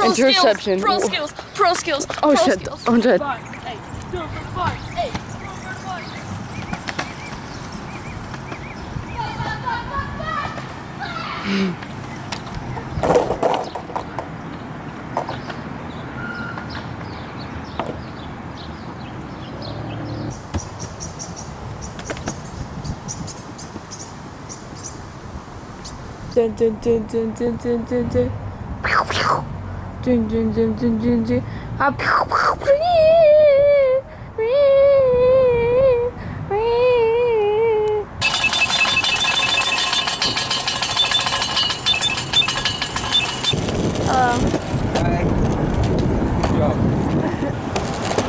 Interception. Pro skills. Pro skills. Oh pro shit. Skills. Oh shit. Hey, do it for fun. Hey, do it for fun. Dun dun dun dun dun dun dun dun. Pew pew. Dun dun dun dun dun dun. Ah, pew pew.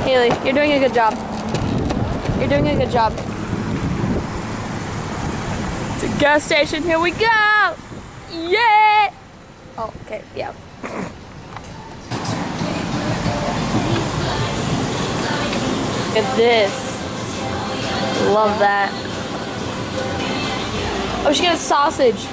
Haley, you're doing a good job. You're doing a good job. It's a gas station. Here we go. Yeah. Oh, okay. Yeah. Look at this. Love that. Oh, she got a sausage.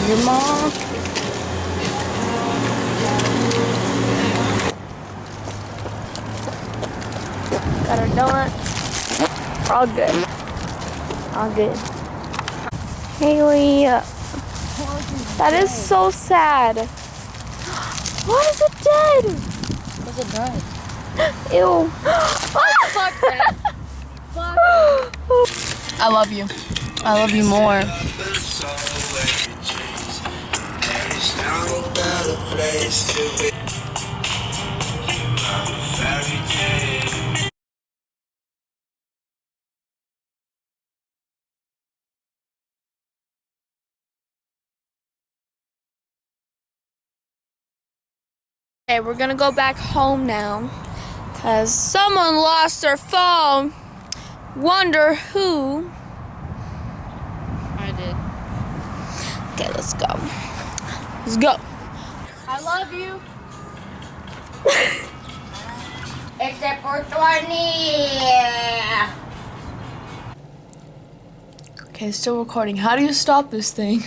Your mom. Got our donuts. All good. All good. Haley, that is so sad. Why is it dead? What's it done? Ew. Fuck that. Fuck. I love you. I love you more. Okay, we're gonna go back home now because someone lost their phone. Wonder who? I did. Okay, let's go. Let's go. I love you. Except for 20. Okay, still recording. How do you stop this thing?